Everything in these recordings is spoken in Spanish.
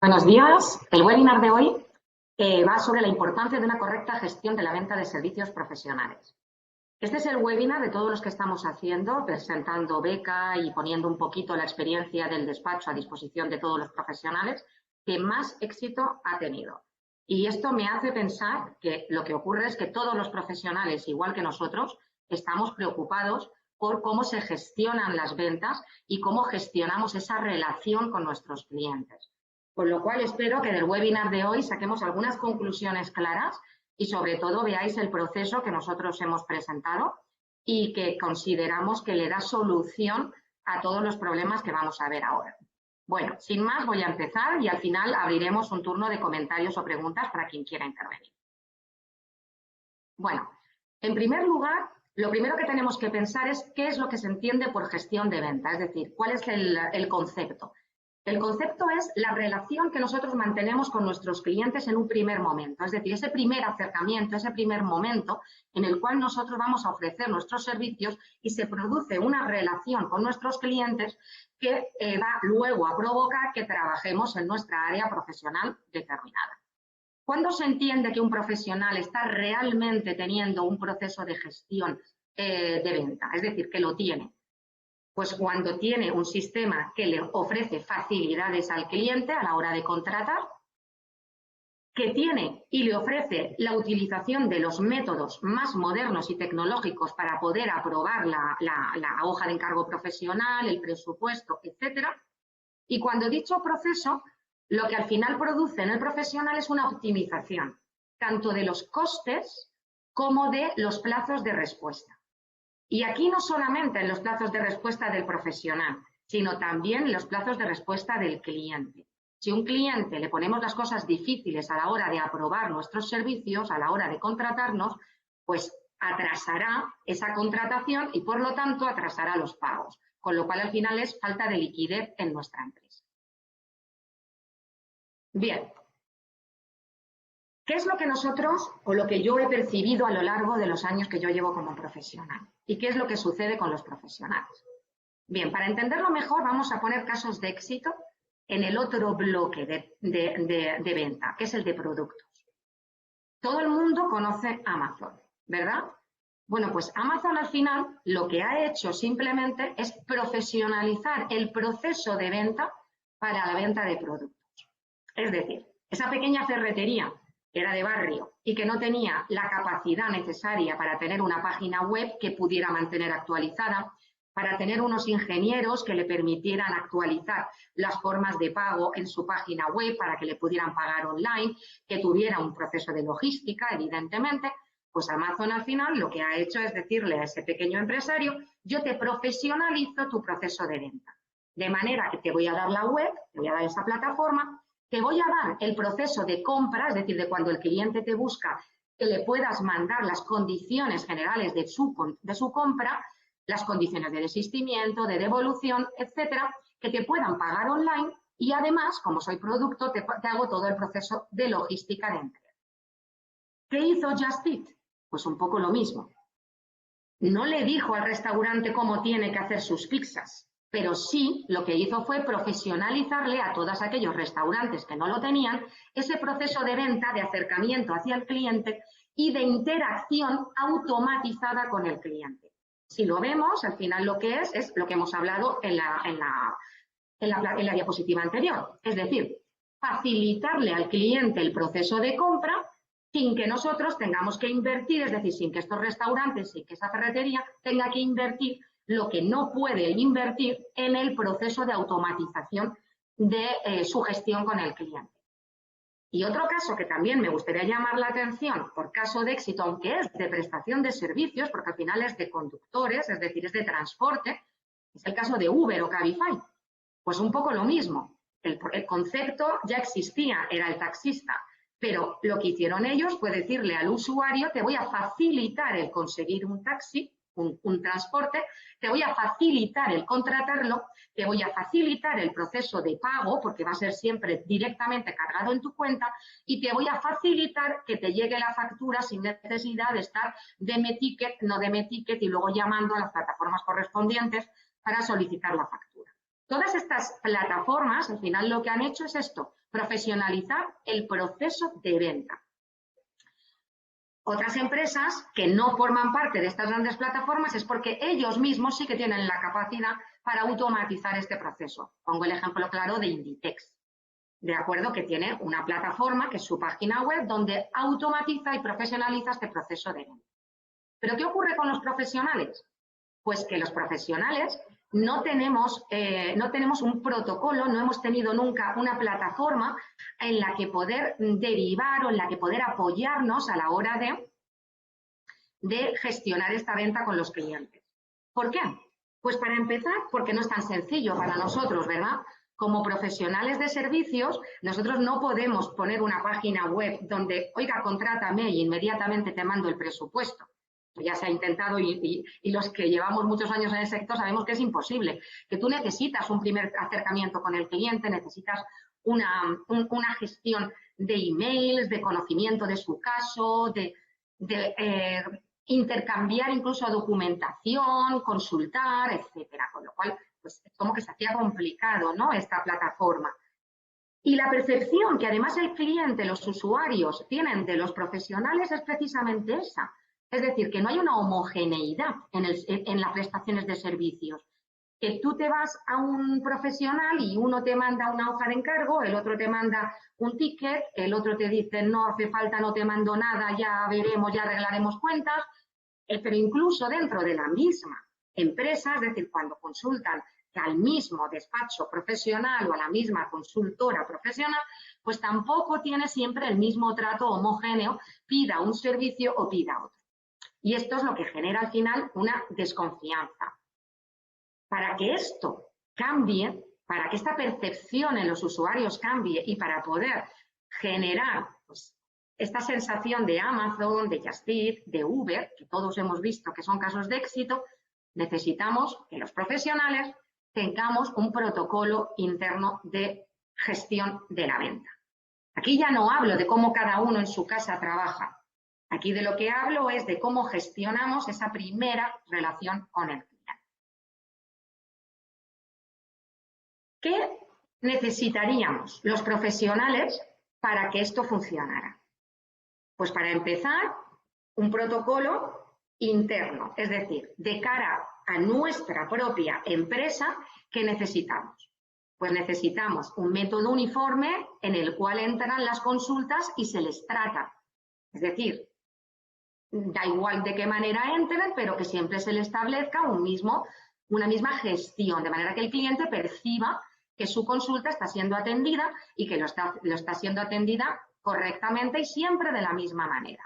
Buenos días. El webinar de hoy va sobre la importancia de una correcta gestión de la venta de servicios profesionales. Este es el webinar de todos los que estamos haciendo, presentando beca y poniendo un poquito la experiencia del despacho a disposición de todos los profesionales, que más éxito ha tenido. Y esto me hace pensar que lo que ocurre es que todos los profesionales, igual que nosotros, estamos preocupados por cómo se gestionan las ventas y cómo gestionamos esa relación con nuestros clientes. Con lo cual espero que del webinar de hoy saquemos algunas conclusiones claras y sobre todo veáis el proceso que nosotros hemos presentado y que consideramos que le da solución a todos los problemas que vamos a ver ahora. Bueno, sin más voy a empezar y al final abriremos un turno de comentarios o preguntas para quien quiera intervenir. Bueno, en primer lugar, lo primero que tenemos que pensar es qué es lo que se entiende por gestión de venta, es decir, cuál es el concepto. El concepto es la relación que nosotros mantenemos con nuestros clientes en un primer momento, es decir, ese primer acercamiento, ese primer momento en el cual nosotros vamos a ofrecer nuestros servicios y se produce una relación con nuestros clientes que va luego a provocar que trabajemos en nuestra área profesional determinada. ¿Cuándo se entiende que un profesional está realmente teniendo un proceso de gestión de venta? Es decir, que lo tiene. Pues cuando tiene un sistema que le ofrece facilidades al cliente a la hora de contratar, que tiene y le ofrece la utilización de los métodos más modernos y tecnológicos para poder aprobar la hoja de encargo profesional, el presupuesto, etcétera. Y cuando dicho proceso, lo que al final produce en el profesional es una optimización, tanto de los costes como de los plazos de respuesta. Y aquí no solamente en los plazos de respuesta del profesional, sino también en los plazos de respuesta del cliente. Si a un cliente le ponemos las cosas difíciles a la hora de aprobar nuestros servicios, a la hora de contratarnos, pues atrasará esa contratación y por lo tanto atrasará los pagos, con lo cual al final es falta de liquidez en nuestra empresa. Bien. ¿Qué es lo que nosotros o lo que yo he percibido a lo largo de los años que yo llevo como profesional? ¿Y qué es lo que sucede con los profesionales? Bien, para entenderlo mejor vamos a poner casos de éxito en el otro bloque de venta, que es el de productos. Todo el mundo conoce Amazon, ¿verdad? Bueno, pues Amazon al final lo que ha hecho simplemente es profesionalizar el proceso de venta para la venta de productos. Es decir, esa pequeña ferretería que era de barrio y que no tenía la capacidad necesaria para tener una página web que pudiera mantener actualizada, para tener unos ingenieros que le permitieran actualizar las formas de pago en su página web para que le pudieran pagar online, que tuviera un proceso de logística, evidentemente, pues Amazon al final lo que ha hecho es decirle a ese pequeño empresario, yo te profesionalizo tu proceso de venta. De manera que te voy a dar la web, te voy a dar esa plataforma, te voy a dar el proceso de compra, es decir, de cuando el cliente te busca, que le puedas mandar las condiciones generales de su compra, las condiciones de desistimiento, de devolución, etcétera, que te puedan pagar online y además, como soy producto, te hago todo el proceso de logística de entrega. ¿Qué hizo Just Eat? Pues un poco lo mismo. No le dijo al restaurante cómo tiene que hacer sus pizzas, pero sí lo que hizo fue profesionalizarle a todos aquellos restaurantes que no lo tenían ese proceso de venta, de acercamiento hacia el cliente y de interacción automatizada con el cliente. Si lo vemos, al final lo que es lo que hemos hablado en la diapositiva anterior, es decir, facilitarle al cliente el proceso de compra sin que nosotros tengamos que invertir, es decir, sin que estos restaurantes, sin que esa ferretería tenga que invertir lo que no puede invertir en el proceso de automatización de su gestión con el cliente. Y otro caso que también me gustaría llamar la atención por caso de éxito, aunque es de prestación de servicios, porque al final es de conductores, es decir, es de transporte, es el caso de Uber o Cabify. Pues un poco lo mismo. El concepto ya existía, era el taxista, pero lo que hicieron ellos fue decirle al usuario, te voy a facilitar el conseguir un taxi, un transporte, te voy a facilitar el contratarlo, te voy a facilitar el proceso de pago, porque va a ser siempre directamente cargado en tu cuenta, y te voy a facilitar que te llegue la factura sin necesidad de estar deme ticket, no deme ticket, y luego llamando a las plataformas correspondientes para solicitar la factura. Todas estas plataformas, al final lo que han hecho es esto, profesionalizar el proceso de venta. Otras empresas que no forman parte de estas grandes plataformas es porque ellos mismos sí que tienen la capacidad para automatizar este proceso. Pongo el ejemplo claro de Inditex, ¿de acuerdo? Que tiene una plataforma que es su página web donde automatiza y profesionaliza este proceso de venta. ¿Pero qué ocurre con los profesionales? Pues que los profesionales no tenemos un protocolo, no hemos tenido nunca una plataforma en la que poder derivar o en la que poder apoyarnos a la hora de gestionar esta venta con los clientes. ¿Por qué? Pues para empezar, porque no es tan sencillo para nosotros, ¿verdad? Como profesionales de servicios, nosotros no podemos poner una página web donde, oiga, contrátame y inmediatamente te mando el presupuesto. Ya se ha intentado y los que llevamos muchos años en el sector sabemos que es imposible, que tú necesitas un primer acercamiento con el cliente, necesitas una gestión de emails, de conocimiento de su caso, de intercambiar incluso documentación, consultar, etcétera. Con lo cual, pues es como que se hacía complicado, ¿no?, esta plataforma. Y la percepción que además el cliente, los usuarios tienen de los profesionales es precisamente esa. Es decir, que no hay una homogeneidad en las prestaciones de servicios. Que tú te vas a un profesional y uno te manda una hoja de encargo, el otro te manda un ticket, el otro te dice no hace falta, no te mando nada, ya veremos, ya arreglaremos cuentas. Pero incluso dentro de la misma empresa, es decir, cuando consultan al mismo despacho profesional o a la misma consultora profesional, pues tampoco tiene siempre el mismo trato homogéneo, pida un servicio o pida otro. Y esto es lo que genera al final una desconfianza. Para que esto cambie, para que esta percepción en los usuarios cambie y para poder generar pues, esta sensación de Amazon, de Just Eat, de Uber, que todos hemos visto que son casos de éxito, necesitamos que los profesionales tengamos un protocolo interno de gestión de la venta. Aquí ya no hablo de cómo cada uno en su casa trabaja. Aquí de lo que hablo es de cómo gestionamos esa primera relación con el cliente. ¿Qué necesitaríamos los profesionales para que esto funcionara? Pues para empezar, un protocolo interno, es decir, de cara a nuestra propia empresa, ¿qué necesitamos? Pues necesitamos un método uniforme en el cual entran las consultas y se les trata. Es decir, da igual de qué manera entren, pero que siempre se le establezca una misma gestión, de manera que el cliente perciba que su consulta está siendo atendida y que lo está siendo atendida correctamente y siempre de la misma manera.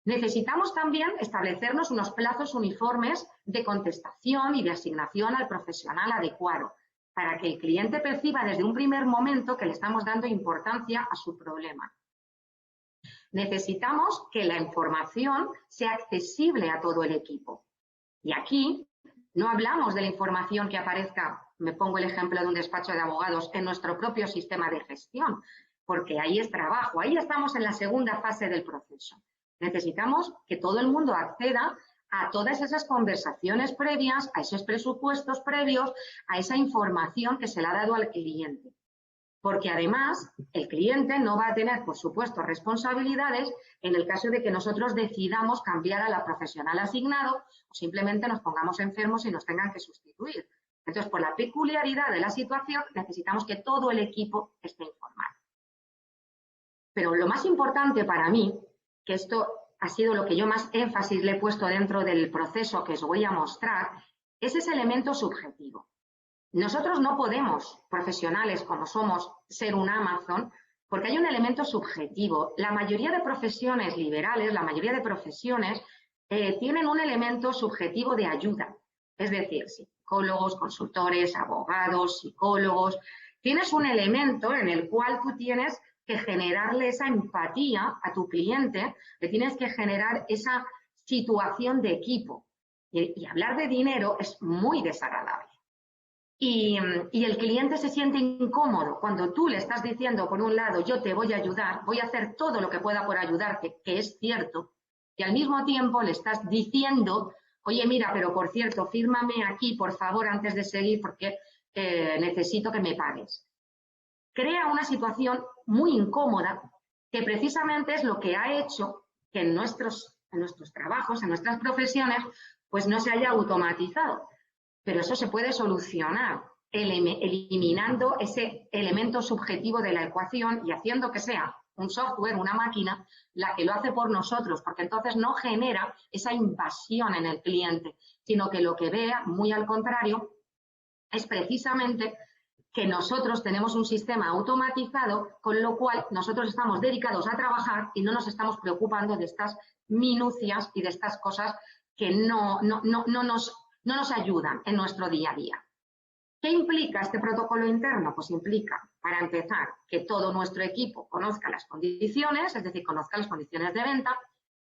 Necesitamos también establecernos unos plazos uniformes de contestación y de asignación al profesional adecuado, para que el cliente perciba desde un primer momento que le estamos dando importancia a su problema. Necesitamos que la información sea accesible a todo el equipo. Y aquí no hablamos de la información que aparezca, me pongo el ejemplo de un despacho de abogados, en nuestro propio sistema de gestión, porque ahí es trabajo, ahí estamos en la segunda fase del proceso. Necesitamos que todo el mundo acceda a todas esas conversaciones previas, a esos presupuestos previos, a esa información que se le ha dado al cliente. Porque además el cliente no va a tener, por supuesto, responsabilidades en el caso de que nosotros decidamos cambiar a la profesional asignado o simplemente nos pongamos enfermos y nos tengan que sustituir. Entonces, por la peculiaridad de la situación, necesitamos que todo el equipo esté informado. Pero lo más importante para mí, que esto ha sido lo que yo más énfasis le he puesto dentro del proceso que os voy a mostrar, es ese elemento subjetivo. Nosotros no podemos, profesionales como somos, ser un Amazon, porque hay un elemento subjetivo. La mayoría de profesiones liberales, la mayoría de profesiones tienen un elemento subjetivo de ayuda. Es decir, psicólogos, consultores, abogados, psicólogos. Tienes un elemento en el cual tú tienes que generarle esa empatía a tu cliente, le tienes que generar esa situación de equipo. Y hablar de dinero es muy desagradable. Y el cliente se siente incómodo cuando tú le estás diciendo, por un lado, yo te voy a ayudar, voy a hacer todo lo que pueda por ayudarte, que es cierto, y al mismo tiempo le estás diciendo, oye, mira, pero por cierto, fírmame aquí, por favor, antes de seguir, porque necesito que me pagues. crea una situación muy incómoda que precisamente es lo que ha hecho que en nuestros trabajos, en nuestras profesiones, pues no se haya automatizado. Pero eso se puede solucionar eliminando ese elemento subjetivo de la ecuación y haciendo que sea un software, una máquina, la que lo hace por nosotros, porque entonces no genera esa invasión en el cliente, sino que lo que vea, muy al contrario, es precisamente que nosotros tenemos un sistema automatizado, con lo cual nosotros estamos dedicados a trabajar y no nos estamos preocupando de estas minucias y de estas cosas que no nos ayudan en nuestro día a día. ¿Qué implica este protocolo interno? Pues implica, para empezar, que todo nuestro equipo conozca las condiciones, es decir, conozca las condiciones de venta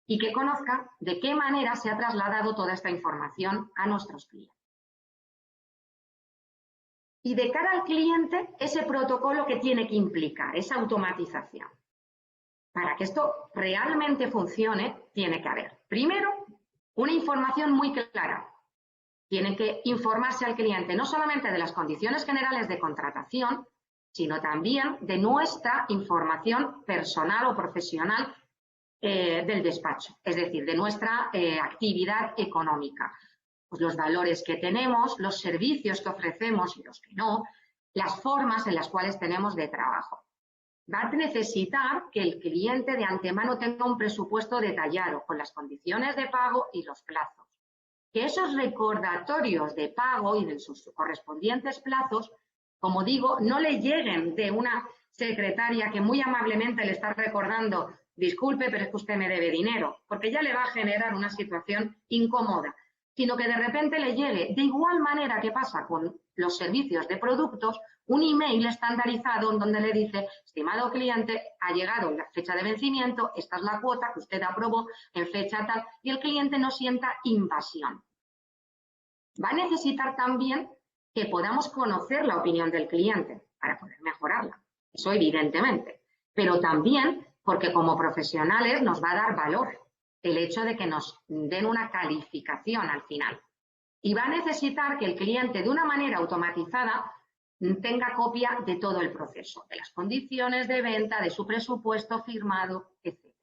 y que conozca de qué manera se ha trasladado toda esta información a nuestros clientes. Y de cara al cliente, ese protocolo que tiene que implicar, esa automatización. Para que esto realmente funcione, tiene que haber, primero, una información muy clara. Tiene que informarse al cliente no solamente de las condiciones generales de contratación, sino también de nuestra información personal o profesional del despacho, es decir, de nuestra actividad económica. Pues los valores que tenemos, los servicios que ofrecemos y los que no, las formas en las cuales tenemos de trabajo. Va a necesitar que el cliente de antemano tenga un presupuesto detallado con las condiciones de pago y los plazos. Que esos recordatorios de pago y de sus correspondientes plazos, como digo, no le lleguen de una secretaria que muy amablemente le está recordando, disculpe, pero es que usted me debe dinero, porque ya le va a generar una situación incómoda, sino que de repente le llegue, de igual manera que pasa con los servicios de productos, un email estandarizado en donde le dice, estimado cliente, ha llegado la fecha de vencimiento, esta es la cuota que usted aprobó en fecha tal, y el cliente no sienta invasión. Va a necesitar también que podamos conocer la opinión del cliente para poder mejorarla, eso evidentemente, pero también porque como profesionales nos va a dar valor el hecho de que nos den una calificación al final. Y va a necesitar que el cliente, de una manera automatizada, tenga copia de todo el proceso, de las condiciones de venta, de su presupuesto firmado, etc.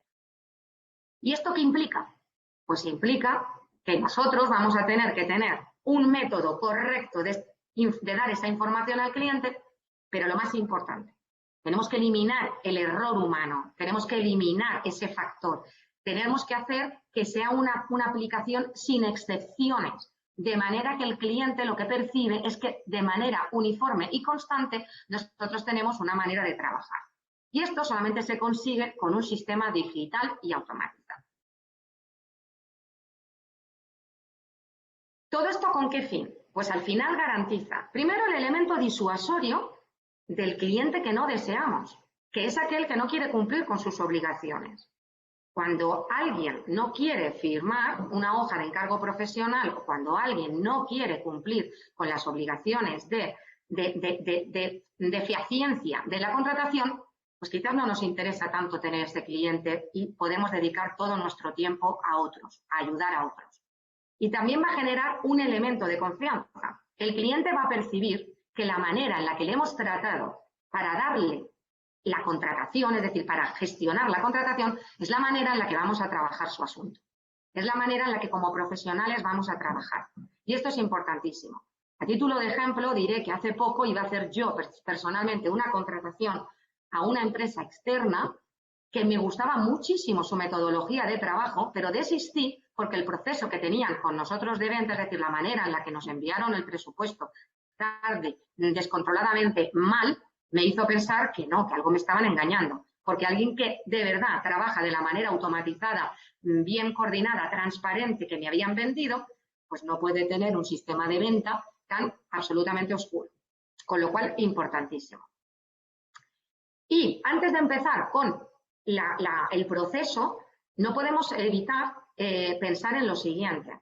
¿Y esto qué implica? Pues implica que nosotros vamos a tener que tener un método correcto de dar esa información al cliente, pero lo más importante, tenemos que eliminar el error humano, tenemos que eliminar ese factor, tenemos que hacer que sea una aplicación sin excepciones, de manera que el cliente lo que percibe es que de manera uniforme y constante nosotros tenemos una manera de trabajar. Y esto solamente se consigue con un sistema digital y automatizado. ¿Todo esto con qué fin? Pues al final garantiza, primero, el elemento disuasorio del cliente que no deseamos, que es aquel que no quiere cumplir con sus obligaciones. Cuando alguien no quiere firmar una hoja de encargo profesional o cuando alguien no quiere cumplir con las obligaciones de fehacienncia de la contratación, pues quizás no nos interesa tanto tener este cliente y podemos dedicar todo nuestro tiempo a otros, a ayudar a otros. Y también va a generar un elemento de confianza. El cliente va a percibir que la manera en la que le hemos tratado para darle la contratación, es decir, para gestionar la contratación, es la manera en la que vamos a trabajar su asunto. Es la manera en la que como profesionales vamos a trabajar. Y esto es importantísimo. A título de ejemplo, diré que hace poco iba a hacer yo personalmente una contratación a una empresa externa que me gustaba muchísimo su metodología de trabajo, pero desistí porque el proceso que tenían con nosotros de venta, es decir, la manera en la que nos enviaron el presupuesto tarde, descontroladamente, mal, me hizo pensar que no, que algo me estaban engañando. Porque alguien que de verdad trabaja de la manera automatizada, bien coordinada, transparente que me habían vendido, pues no puede tener un sistema de venta tan absolutamente oscuro. Con lo cual, importantísimo. Y antes de empezar con el proceso, no podemos evitar pensar en lo siguiente.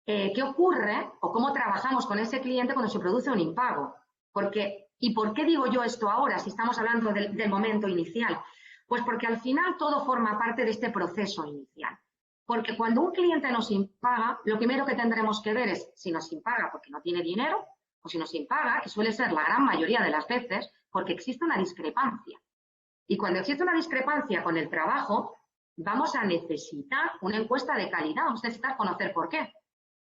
¿Qué ocurre o cómo trabajamos con ese cliente cuando se produce un impago? ¿Y por qué digo yo esto ahora, si estamos hablando del momento inicial? Pues porque al final todo forma parte de este proceso inicial. Porque cuando un cliente nos impaga, lo primero que tendremos que ver es si nos impaga porque no tiene dinero o si nos impaga, que suele ser la gran mayoría de las veces, porque existe una discrepancia. Y cuando existe una discrepancia con el trabajo, vamos a necesitar una encuesta de calidad, vamos a necesitar conocer por qué.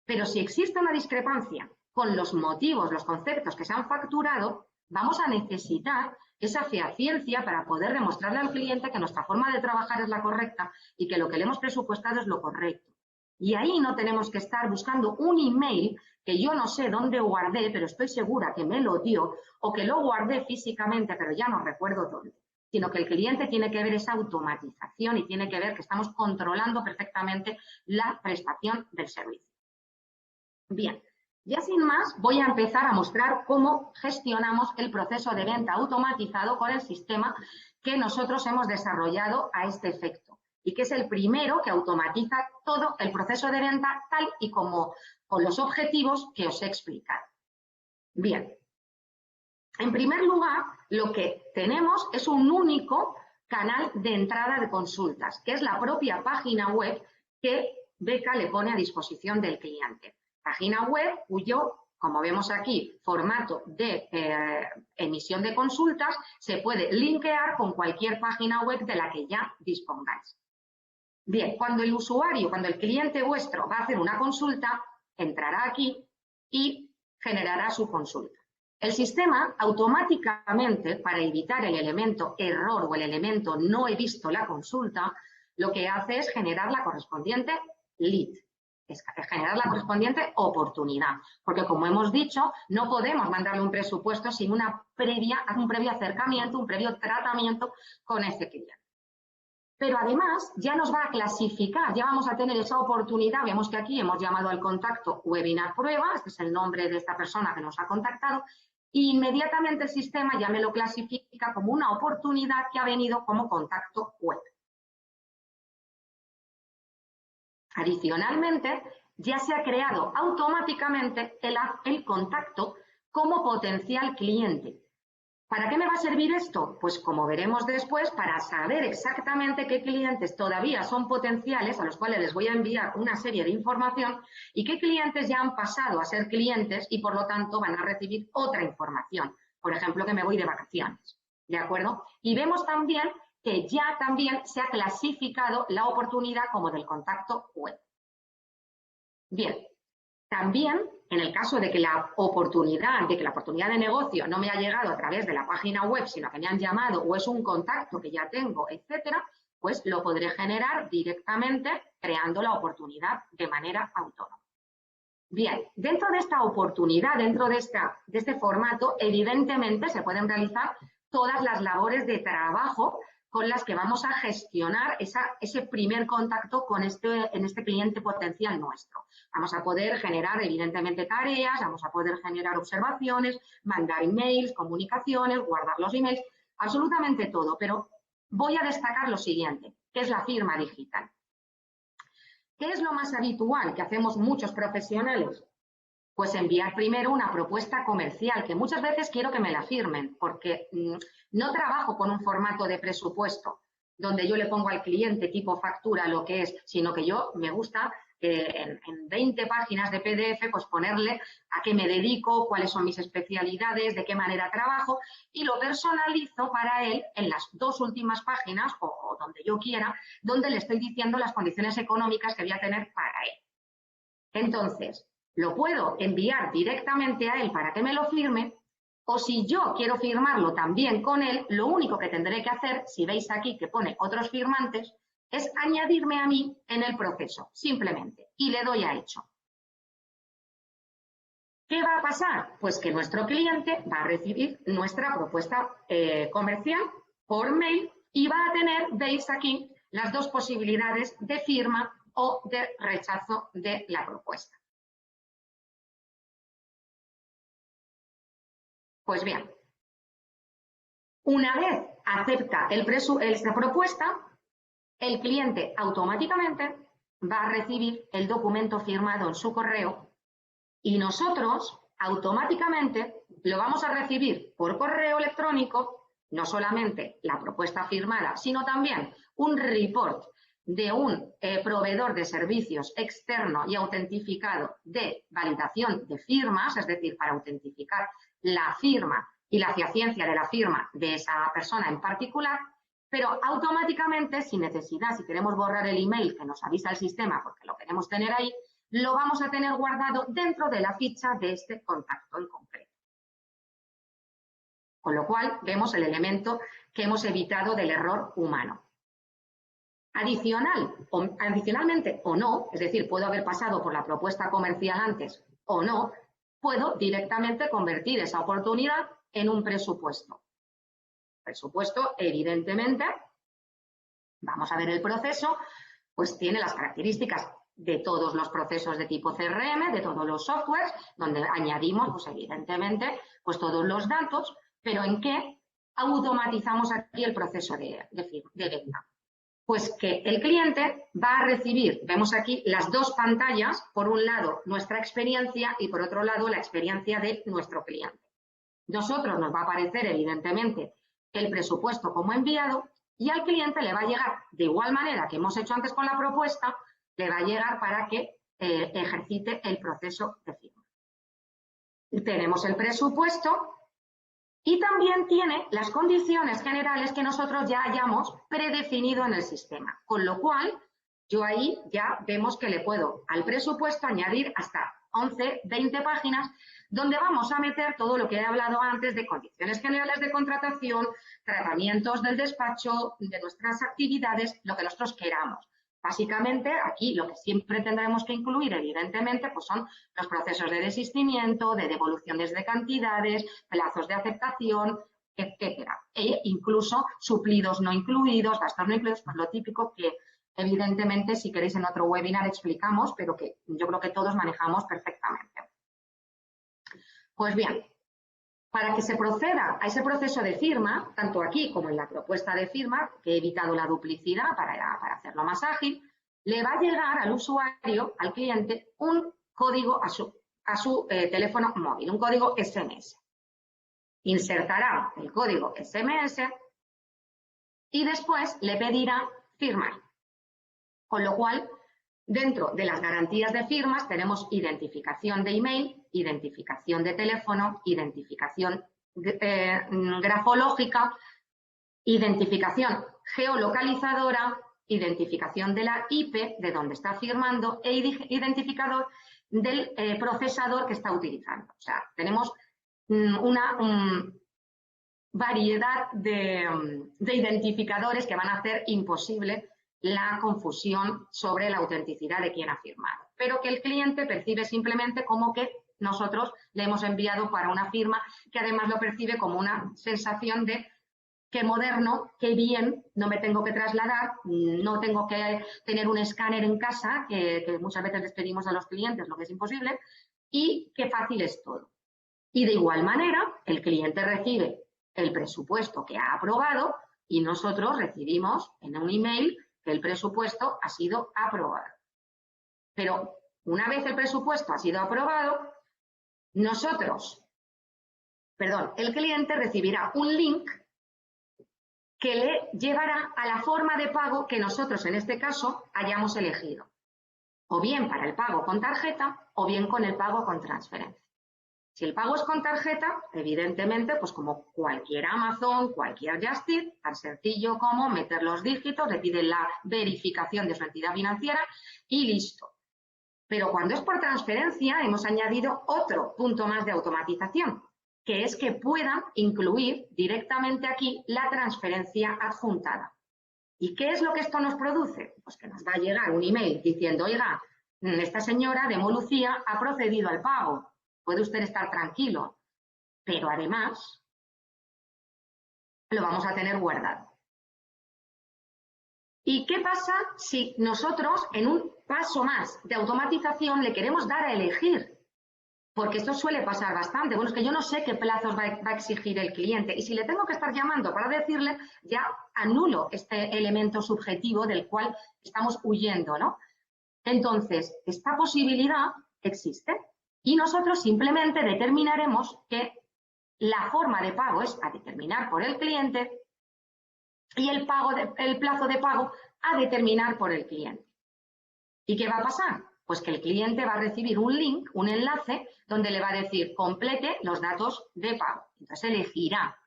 Pero si existe una discrepancia con los motivos, los conceptos que se han facturado, vamos a necesitar esa fehaciencia para poder demostrarle al cliente que nuestra forma de trabajar es la correcta y que lo que le hemos presupuestado es lo correcto. Y ahí no tenemos que estar buscando un email que yo no sé dónde guardé, pero estoy segura que me lo dio, o que lo guardé físicamente, pero ya no recuerdo dónde, sino que el cliente tiene que ver esa automatización y tiene que ver que estamos controlando perfectamente la prestación del servicio. Bien, ya sin más voy a empezar a mostrar cómo gestionamos el proceso de venta automatizado con el sistema que nosotros hemos desarrollado a este efecto y que es el primero que automatiza todo el proceso de venta tal y como con los objetivos que os he explicado. Bien, en primer lugar, lo que tenemos es un único canal de entrada de consultas, que es la propia página web que Beca le pone a disposición del cliente. Página web cuyo, como vemos aquí, formato de emisión de consultas se puede linkear con cualquier página web de la que ya dispongáis. Bien, cuando el usuario, cuando el cliente vuestro va a hacer una consulta, entrará aquí y generará su consulta. El sistema automáticamente, para evitar el elemento error o el elemento no he visto la consulta, lo que hace es generar la correspondiente lead, es generar la correspondiente oportunidad, porque como hemos dicho, no podemos mandarle un presupuesto sin un previo acercamiento, un previo tratamiento con ese cliente. Pero además ya nos va a clasificar, ya vamos a tener esa oportunidad. Vemos que aquí hemos llamado al contacto webinar prueba, este es el nombre de esta persona que nos ha contactado, e inmediatamente el sistema ya me lo clasifica como una oportunidad que ha venido como contacto web. Adicionalmente, ya se ha creado automáticamente el contacto como potencial cliente. ¿Para qué me va a servir esto? Pues como veremos después, para saber exactamente qué clientes todavía son potenciales, a los cuales les voy a enviar una serie de información, y qué clientes ya han pasado a ser clientes y por lo tanto van a recibir otra información. Por ejemplo, que me voy de vacaciones, ¿de acuerdo? Y vemos también que ya también se ha clasificado la oportunidad como del contacto web. Bien. También, en el caso de que la oportunidad de negocio no me ha llegado a través de la página web, sino que me han llamado o es un contacto que ya tengo, etcétera, pues lo podré generar directamente creando la oportunidad de manera autónoma. Bien, dentro de esta oportunidad, dentro de este formato, evidentemente se pueden realizar todas las labores de trabajo con las que vamos a gestionar ese primer contacto con en este cliente potencial nuestro. Vamos a poder generar, evidentemente, tareas, vamos a poder generar observaciones, mandar emails, comunicaciones, guardar los emails, absolutamente todo. Pero voy a destacar lo siguiente, que es la firma digital. ¿Qué es lo más habitual que hacemos muchos profesionales? Pues enviar primero una propuesta comercial, que muchas veces quiero que me la firmen, porque no trabajo con un formato de presupuesto donde yo le pongo al cliente tipo factura lo que es, sino que yo me gusta en 20 páginas de PDF pues ponerle a qué me dedico, cuáles son mis especialidades, de qué manera trabajo y lo personalizo para él en las 2 últimas páginas o donde yo quiera, donde le estoy diciendo las condiciones económicas que voy a tener para él. Entonces, lo puedo enviar directamente a él para que me lo firme, o si yo quiero firmarlo también con él, lo único que tendré que hacer, si veis aquí que pone otros firmantes, es añadirme a mí en el proceso, simplemente, y le doy a hecho. ¿Qué va a pasar? Pues que nuestro cliente va a recibir nuestra propuesta comercial por mail y va a tener, veis aquí, las 2 posibilidades de firma o de rechazo de la propuesta. Pues bien, una vez acepta esta propuesta, el cliente automáticamente va a recibir el documento firmado en su correo y nosotros automáticamente lo vamos a recibir por correo electrónico, no solamente la propuesta firmada, sino también un report de un proveedor de servicios externo y autentificado de validación de firmas, es decir, para autentificar la firma y la ciencia de la firma de esa persona en particular, pero automáticamente, sin necesidad, si queremos borrar el email que nos avisa el sistema porque lo queremos tener ahí, lo vamos a tener guardado dentro de la ficha de este contacto en concreto. Con lo cual, vemos el elemento que hemos evitado del error humano. Adicionalmente o no, es decir, puedo haber pasado por la propuesta comercial antes o no, puedo directamente convertir esa oportunidad en un presupuesto. Presupuesto, evidentemente, vamos a ver el proceso, pues tiene las características de todos los procesos de tipo CRM, de todos los softwares, donde añadimos, pues evidentemente, pues todos los datos, pero ¿en qué automatizamos aquí el proceso de venta? Pues que el cliente va a recibir, vemos aquí las dos pantallas, por un lado nuestra experiencia y por otro lado la experiencia de nuestro cliente. Nosotros nos va a aparecer evidentemente el presupuesto como enviado y al cliente le va a llegar de igual manera que hemos hecho antes con la propuesta, le va a llegar para que ejercite el proceso de firma. Tenemos el presupuesto y también tiene las condiciones generales que nosotros ya hayamos predefinido en el sistema, con lo cual yo ahí ya vemos que le puedo al presupuesto añadir hasta 11, 20 páginas donde vamos a meter todo lo que he hablado antes de condiciones generales de contratación, tratamientos del despacho, de nuestras actividades, lo que nosotros queramos. Básicamente, aquí lo que siempre tendremos que incluir, evidentemente, pues son los procesos de desistimiento, de devoluciones de cantidades, plazos de aceptación, etcétera. E incluso suplidos no incluidos, gastos no incluidos, pues lo típico que, evidentemente, si queréis en otro webinar explicamos, pero que yo creo que todos manejamos perfectamente. Pues bien, para que se proceda a ese proceso de firma, tanto aquí como en la propuesta de firma, que he evitado la duplicidad para hacerlo más ágil, le va a llegar al usuario, al cliente, un código a su teléfono móvil, un código SMS. Insertará el código SMS y después le pedirá firmar. Con lo cual, dentro de las garantías de firmas tenemos identificación de email, identificación de teléfono, identificación grafológica, identificación geolocalizadora, identificación de la IP de donde está firmando e identificador del procesador que está utilizando. O sea, tenemos una variedad de identificadores que van a hacer imposible la confusión sobre la autenticidad de quien ha firmado, pero que el cliente percibe simplemente como que nosotros le hemos enviado para una firma, que además lo percibe como una sensación de qué moderno, qué bien, no me tengo que trasladar, no tengo que tener un escáner en casa, que muchas veces les pedimos a los clientes, lo que es imposible, y qué fácil es todo. Y de igual manera, el cliente recibe el presupuesto que ha aprobado y nosotros recibimos en un email que el presupuesto ha sido aprobado. Pero una vez el presupuesto ha sido aprobado, el cliente recibirá un link que le llevará a la forma de pago que nosotros en este caso hayamos elegido, o bien para el pago con tarjeta o bien con el pago con transferencia. Si el pago es con tarjeta, evidentemente, pues como cualquier Amazon, cualquier Just Eat, tan sencillo como meter los dígitos, le piden la verificación de su entidad financiera y listo. Pero cuando es por transferencia, hemos añadido otro punto más de automatización, que es que puedan incluir directamente aquí la transferencia adjuntada. ¿Y qué es lo que esto nos produce? Pues que nos va a llegar un email diciendo, oiga, esta señora de Molucía ha procedido al pago. Puede usted estar tranquilo, pero además lo vamos a tener guardado. ¿Y qué pasa si nosotros en un paso más de automatización le queremos dar a elegir? Porque esto suele pasar bastante. Bueno, es que yo no sé qué plazos va a exigir el cliente y si le tengo que estar llamando para decirle, ya anulo este elemento subjetivo del cual estamos huyendo, ¿no? Entonces, esta posibilidad existe. Y nosotros simplemente determinaremos que la forma de pago es a determinar por el cliente y el plazo de pago a determinar por el cliente. ¿Y qué va a pasar? Pues que el cliente va a recibir un link, un enlace, donde le va a decir complete los datos de pago. Entonces elegirá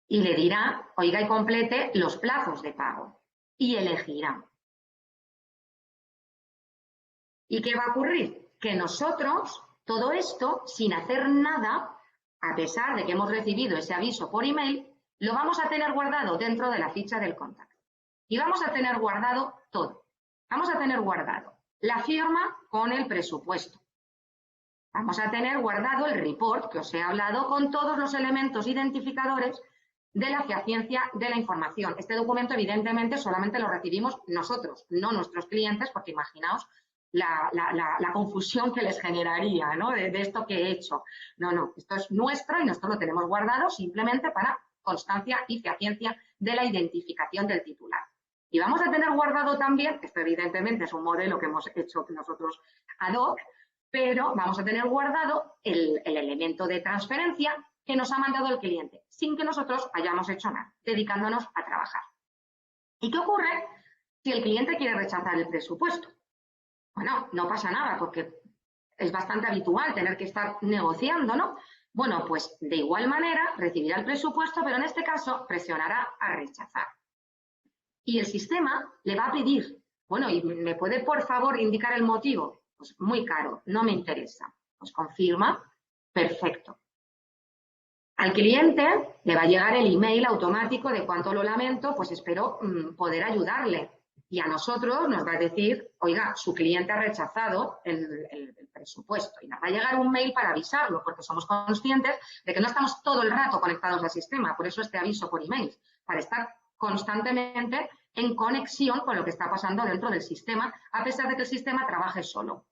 y le dirá, oiga, y complete los plazos de pago. Y elegirá. ¿Y qué va a ocurrir? Que nosotros, todo esto, sin hacer nada, a pesar de que hemos recibido ese aviso por email, lo vamos a tener guardado dentro de la ficha del contacto. Y vamos a tener guardado todo. Vamos a tener guardado la firma con el presupuesto. Vamos a tener guardado el report que os he hablado con todos los elementos identificadores de la fehaciencia de la información. Este documento, evidentemente, solamente lo recibimos nosotros, no nuestros clientes, porque imaginaos la confusión que les generaría, ¿no? de esto que he hecho. No, esto es nuestro y nosotros lo tenemos guardado simplemente para constancia y fehaciencia de la identificación del titular. Y vamos a tener guardado también, esto evidentemente es un modelo que hemos hecho nosotros ad hoc, pero vamos a tener guardado el elemento de transferencia que nos ha mandado el cliente, sin que nosotros hayamos hecho nada, dedicándonos a trabajar. ¿Y qué ocurre si el cliente quiere rechazar el presupuesto? Bueno, no pasa nada, porque es bastante habitual tener que estar negociando, ¿no? Bueno, pues de igual manera recibirá el presupuesto, pero en este caso presionará a rechazar. Y el sistema le va a pedir, bueno, ¿y me puede por favor indicar el motivo? Pues muy caro, no me interesa. Pues confirma, perfecto. Al cliente le va a llegar el email automático de cuánto lo lamento, pues espero poder ayudarle. Y a nosotros nos va a decir, oiga, su cliente ha rechazado el presupuesto. Y nos va a llegar un mail para avisarlo, porque somos conscientes de que no estamos todo el rato conectados al sistema. Por eso este aviso por email, para estar constantemente en conexión con lo que está pasando dentro del sistema, a pesar de que el sistema trabaje solo.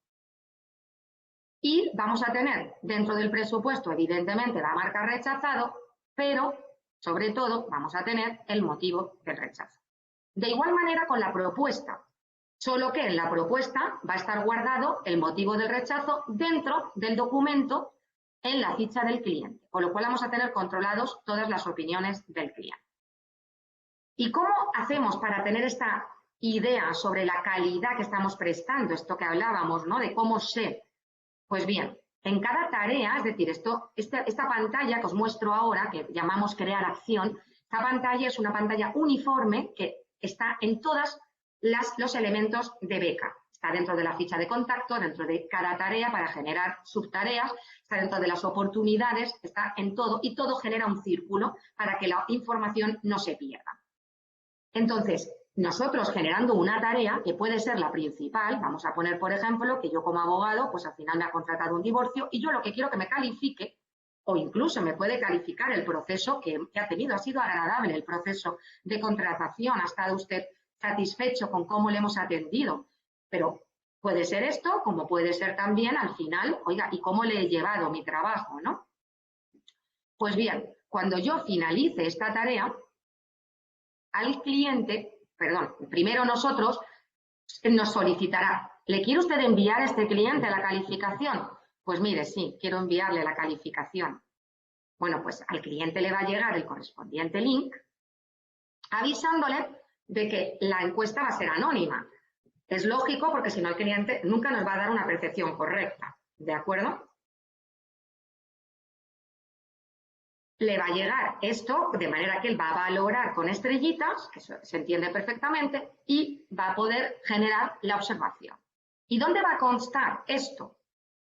Y vamos a tener dentro del presupuesto, evidentemente, la marca rechazado, pero sobre todo vamos a tener el motivo del rechazo. De igual manera con la propuesta, solo que en la propuesta va a estar guardado el motivo del rechazo dentro del documento en la ficha del cliente, con lo cual vamos a tener controlados todas las opiniones del cliente. ¿Y cómo hacemos para tener esta idea sobre la calidad que estamos prestando? Esto que hablábamos, ¿no? De cómo sé. Pues bien, en cada tarea, es decir, esta pantalla que os muestro ahora, que llamamos crear acción, esta pantalla es una pantalla uniforme que está en todos los elementos de beca. Está dentro de la ficha de contacto, dentro de cada tarea para generar subtareas, está dentro de las oportunidades, está en todo y todo genera un círculo para que la información no se pierda. Entonces, nosotros generando una tarea que puede ser la principal, vamos a poner, por ejemplo, que yo como abogado, pues al final me ha contratado un divorcio y yo lo que quiero que me califique, o incluso me puede calificar el proceso que ha tenido, ha sido agradable el proceso de contratación, ha estado usted satisfecho con cómo le hemos atendido, pero puede ser esto, como puede ser también al final, oiga, ¿y cómo le he llevado mi trabajo, no? Pues bien, cuando yo finalice esta tarea, al cliente, perdón, primero nosotros nos solicitará, ¿le quiere usted enviar a este cliente la calificación? Pues mire, sí, quiero enviarle la calificación. Bueno, pues al cliente le va a llegar el correspondiente link avisándole de que la encuesta va a ser anónima. Es lógico porque si no el cliente nunca nos va a dar una percepción correcta, ¿de acuerdo? Le va a llegar esto de manera que él va a valorar con estrellitas, que se entiende perfectamente, y va a poder generar la observación. ¿Y dónde va a constar esto?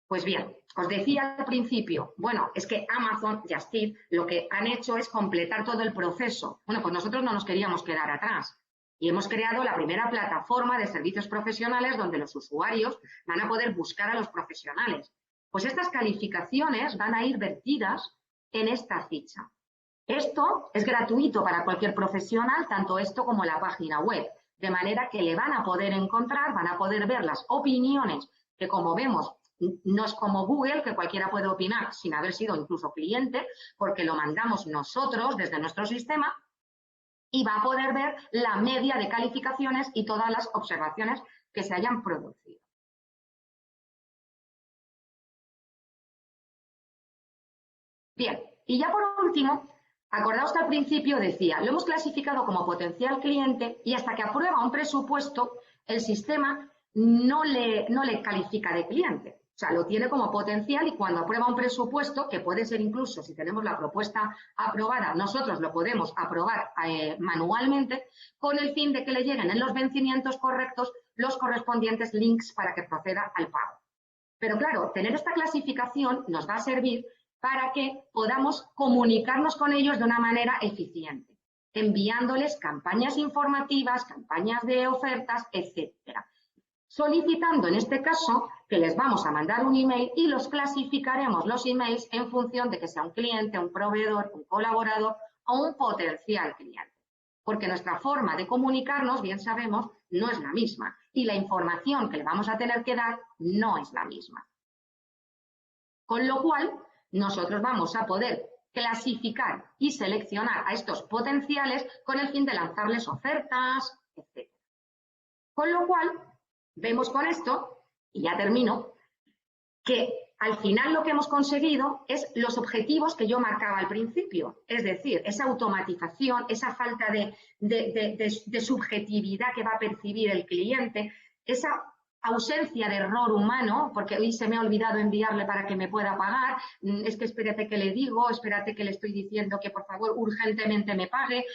Pues bien, os decía al principio, bueno, es que Amazon, Just Eat, lo que han hecho es completar todo el proceso. Bueno, pues nosotros no nos queríamos quedar atrás y hemos creado la primera plataforma de servicios profesionales donde los usuarios van a poder buscar a los profesionales. Pues estas calificaciones van a ir vertidas en esta ficha. Esto es gratuito para cualquier profesional, tanto esto como la página web, de manera que le van a poder encontrar, van a poder ver las opiniones, que como vemos, no es como Google, que cualquiera puede opinar sin haber sido incluso cliente, porque lo mandamos nosotros desde nuestro sistema, y va a poder ver la media de calificaciones y todas las observaciones que se hayan producido. Bien, y ya por último, acordaos que al principio decía, lo hemos clasificado como potencial cliente y hasta que aprueba un presupuesto, el sistema no le califica de cliente. O sea, lo tiene como potencial y cuando aprueba un presupuesto, que puede ser incluso, si tenemos la propuesta aprobada, nosotros lo podemos aprobar manualmente con el fin de que le lleguen en los vencimientos correctos los correspondientes links para que proceda al pago. Pero claro, tener esta clasificación nos va a servir para que podamos comunicarnos con ellos de una manera eficiente, enviándoles campañas informativas, campañas de ofertas, etcétera. Solicitando en este caso que les vamos a mandar un email y los clasificaremos los emails en función de que sea un cliente, un proveedor, un colaborador o un potencial cliente. Porque nuestra forma de comunicarnos, bien sabemos, no es la misma y la información que le vamos a tener que dar no es la misma. Con lo cual, nosotros vamos a poder clasificar y seleccionar a estos potenciales con el fin de lanzarles ofertas, etc. Con lo cual, vemos con esto, y ya termino, que al final lo que hemos conseguido es los objetivos que yo marcaba al principio, es decir, esa automatización, esa falta de subjetividad que va a percibir el cliente, esa ausencia de error humano, porque hoy se me ha olvidado enviarle para que me pueda pagar, es que espérate que le digo, espérate que le estoy diciendo que por favor urgentemente me pague,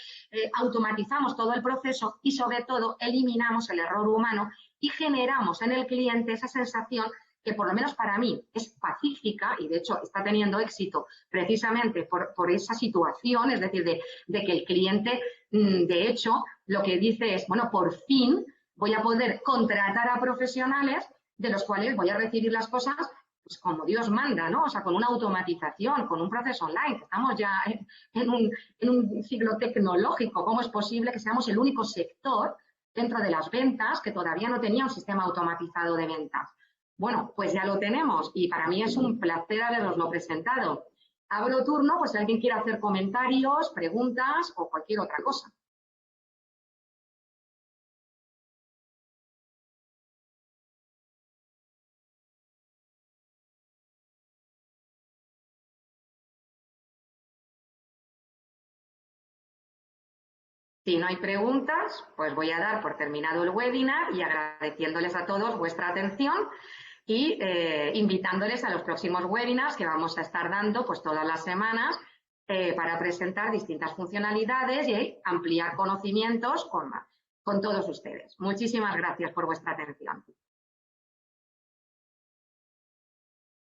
automatizamos todo el proceso y sobre todo eliminamos el error humano y generamos en el cliente esa sensación que por lo menos para mí es pacífica y de hecho está teniendo éxito precisamente por esa situación, es decir, de que el cliente de hecho lo que dice es, bueno, por fin voy a poder contratar a profesionales de los cuales voy a recibir las cosas pues como Dios manda, ¿no? O sea, con una automatización, con un proceso online, que estamos ya en un siglo tecnológico. ¿Cómo es posible que seamos el único sector dentro de las ventas que todavía no tenía un sistema automatizado de ventas? Bueno, pues ya lo tenemos y para mí es un placer haberoslo presentado. Abro turno, pues si alguien quiere hacer comentarios, preguntas o cualquier otra cosa. Si no hay preguntas, pues voy a dar por terminado el webinar y agradeciéndoles a todos vuestra atención y invitándoles a los próximos webinars que vamos a estar dando pues todas las semanas para presentar distintas funcionalidades y ampliar conocimientos con todos ustedes. Muchísimas gracias por vuestra atención.